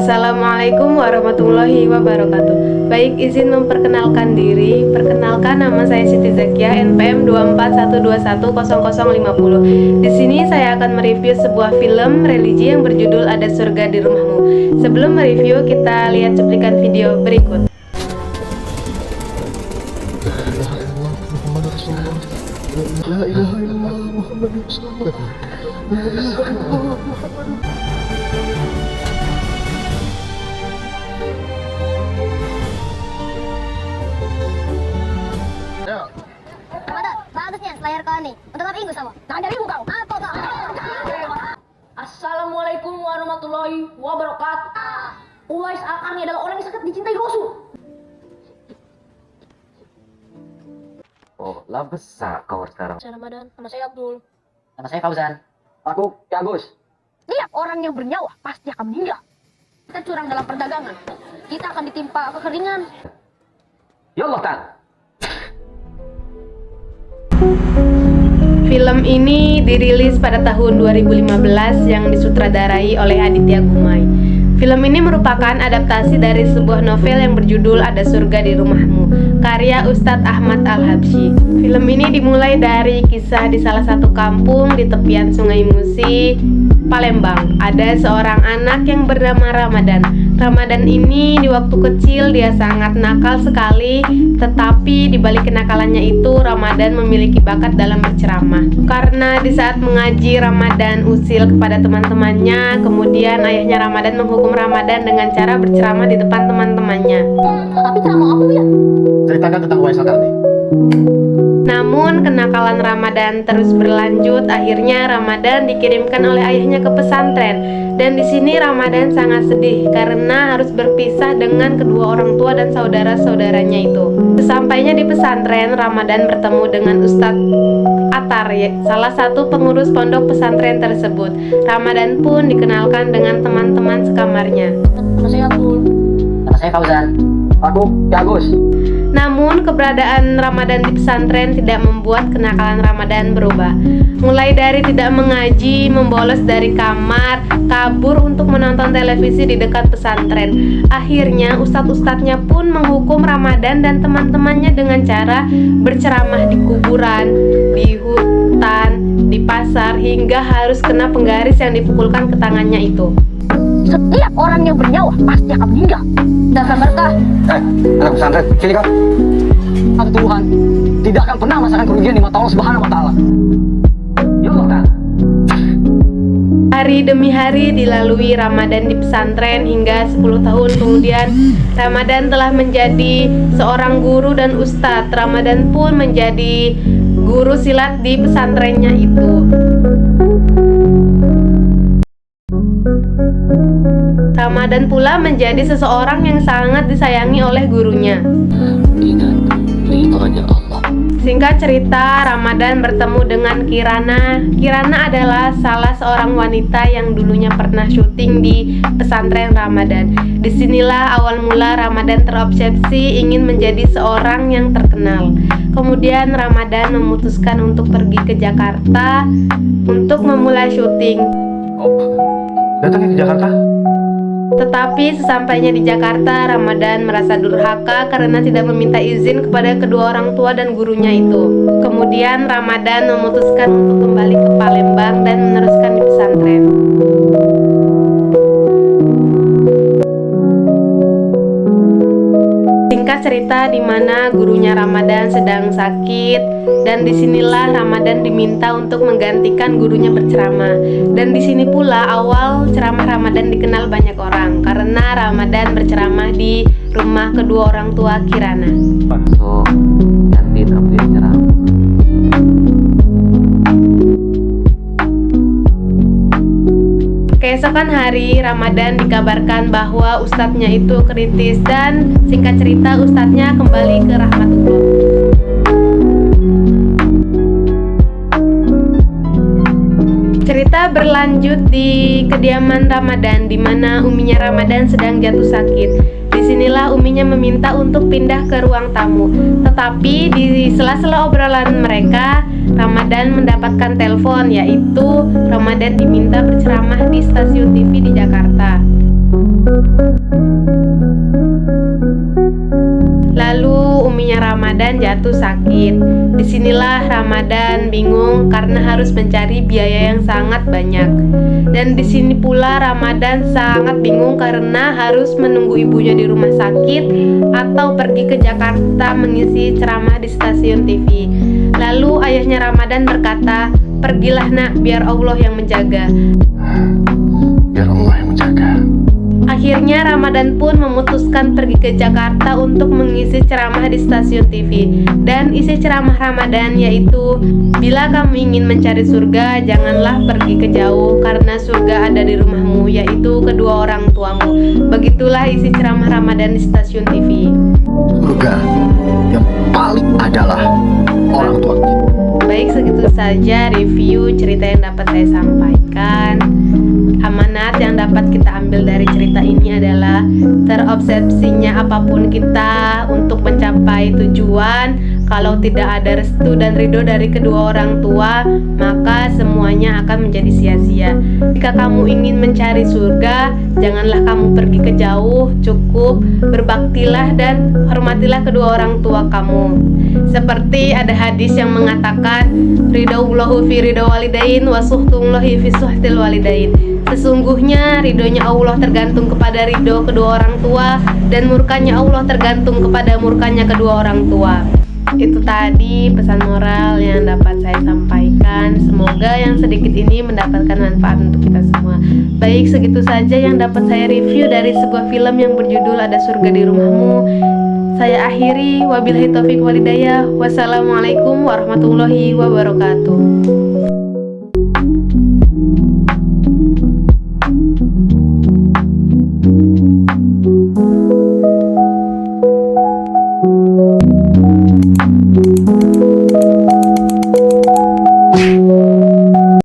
Assalamualaikum warahmatullahi wabarakatuh. Baik, izin memperkenalkan diri. Perkenalkan, nama saya Siti Zakia, NPM 241210050. Di sini saya akan mereview sebuah film religi yang berjudul Ada Surga di Rumahmu. Sebelum mereview, kita lihat cuplikan video berikut. La ilaha illallah Muhammadur Rasulullah. La ilaha illallah Muhammadur. Bagusnya layar kau nih. Untuk apa Inggris sama? Jangan dari kau. Apa kau? Assalamualaikum warahmatullahi wabarakatuh. Uwais Al-Qarni adalah orang yang sangat dicintai Rasul. Oh, lah besar kau sekarang. Saya Ramadan, nama saya Abdul. Nama saya Fauzan. Aku Agus. Tiap orang yang bernyawa pasti akan meninggal. Kita curang dalam perdagangan, kita akan ditimpa kekeringan. Ya Allah, Kang. Film ini dirilis pada tahun 2015 yang disutradarai oleh Aditya Gumai. Film ini merupakan adaptasi dari sebuah novel yang berjudul Ada Surga di Rumahmu, karya Ustadz Ahmad Al-Habsyi. Film ini dimulai dari kisah di salah satu kampung di tepian Sungai Musi, Palembang. Ada seorang anak yang bernama Ramadan. Ramadan ini di waktu kecil dia sangat nakal sekali, tetapi di balik kenakalannya itu Ramadan memiliki bakat dalam berceramah. Karena di saat mengaji Ramadan usil kepada teman-temannya, kemudian ayahnya Ramadan menghukum Ramadan dengan cara berceramah di depan teman-temannya. Tapi ceramah apa ya? Ceritakan tentang Uwais Al-Qarni. Namun kenakalan Ramadan terus berlanjut. Akhirnya Ramadan dikirimkan oleh ayahnya ke pesantren. Dan di sini Ramadan sangat sedih karena harus berpisah dengan kedua orang tua dan saudara-saudaranya itu. Sesampainya di pesantren, Ramadan bertemu dengan Ustadz Atar, salah satu pengurus pondok pesantren tersebut. Ramadan pun dikenalkan dengan teman-teman sekamarnya. Nama saya Abdul. Nama saya Fauzan. Aku Agus. Namun keberadaan Ramadan di pesantren tidak membuat kenakalan Ramadan berubah. Mulai dari tidak mengaji, membolos dari kamar, kabur untuk menonton televisi di dekat pesantren. Akhirnya ustadz-ustadznya pun menghukum Ramadan dan teman-temannya dengan cara berceramah di kuburan, di hutan, di pasar, hingga harus kena penggaris yang dipukulkan ke tangannya itu. Setiap orang yang bernyawa pasti akan meninggal. Dasar berkah. Anak pesantren, sini kau. Atau Tuhan tidak akan pernah merasakan kerugian di mata Allah Subhanahu wa Ta'ala. Ya Allah, Kang. Hari demi hari dilalui Ramadan di pesantren hingga 10 tahun kemudian Ramadan telah menjadi seorang guru dan ustadz. Ramadan pun menjadi guru silat di pesantrennya itu. Ramadan pula menjadi seseorang yang sangat disayangi oleh gurunya. Ingat, ridhonya Allah. Singkat cerita, Ramadan bertemu dengan Kirana. Kirana adalah salah seorang wanita yang dulunya pernah syuting di pesantren Ramadan. Disinilah awal mula Ramadan terobsesi ingin menjadi seorang yang terkenal. Kemudian Ramadan memutuskan untuk pergi ke Jakarta untuk memulai syuting. Datangnya ke Jakarta. Tetapi sesampainya di Jakarta, Ramadan merasa durhaka karena tidak meminta izin kepada kedua orang tua dan gurunya itu. Kemudian Ramadan memutuskan untuk kembali ke Palembang dan meneruskan di pesantren. Singkat cerita, di mana gurunya Ramadan sedang sakit, dan disinilah Ramadan diminta untuk menggantikan gurunya berceramah. Dan di sini pula awal ceramah Ramadan dikenal banyak orang karena Ramadan berceramah di rumah kedua orang tua Kirana. So, ganti tampil ceramah. Keesokan hari, Ramadan dikabarkan bahwa ustadznya itu kritis dan singkat cerita ustadznya kembali ke rahmatullah. Cerita berlanjut di kediaman Ramadan di mana uminya Ramadan sedang jatuh sakit. Disinilah uminya meminta untuk pindah ke ruang tamu. Tetapi di sela-sela obrolan mereka, Ramadan mendapatkan telepon, yaitu Ramadan diminta berceramah di stasiun TV di Jakarta. Ramadan jatuh sakit. Disinilah Ramadan bingung karena harus mencari biaya yang sangat banyak. Dan di sini pula Ramadan sangat bingung karena harus menunggu ibunya di rumah sakit atau pergi ke Jakarta mengisi ceramah di stasiun TV. Lalu ayahnya Ramadan berkata, "Pergilah nak, biar Allah yang menjaga." Biar Allah yang menjaga. Akhirnya Ramadan pun memutuskan pergi ke Jakarta untuk mengisi ceramah di stasiun TV. Dan isi ceramah Ramadan yaitu, "Bila kamu ingin mencari surga, janganlah pergi ke jauh, karena surga ada di rumahmu, yaitu kedua orang tuamu." Begitulah isi ceramah Ramadan di stasiun TV. Surga yang paling adalah orang tua kita. Baik, segitu saja review cerita yang dapat saya sampaikan. Amanat yang dapat kita ambil dari cerita ini adalah terobsesinya apapun kita untuk mencapai tujuan, kalau tidak ada restu dan ridho dari kedua orang tua, maka semuanya akan menjadi sia-sia. Jika kamu ingin mencari surga, janganlah kamu pergi ke jauh, cukup berbaktilah dan hormatilah kedua orang tua kamu. Seperti ada hadis yang mengatakan, ridha'ullahu fi ridha walidain wa suhtullahi fi suhtil walidain. Sesungguhnya ridhonya Allah tergantung kepada ridho kedua orang tua, dan murkanya Allah tergantung kepada murkanya kedua orang tua. Itu tadi pesan moral yang dapat saya sampaikan. Semoga yang sedikit ini mendapatkan manfaat untuk kita semua. Baik, segitu saja yang dapat saya review dari sebuah film yang berjudul Ada Surga di Rumahmu. Saya akhiri, wabillahi taufiq walhidayah. Wassalamualaikum warahmatullahi wabarakatuh.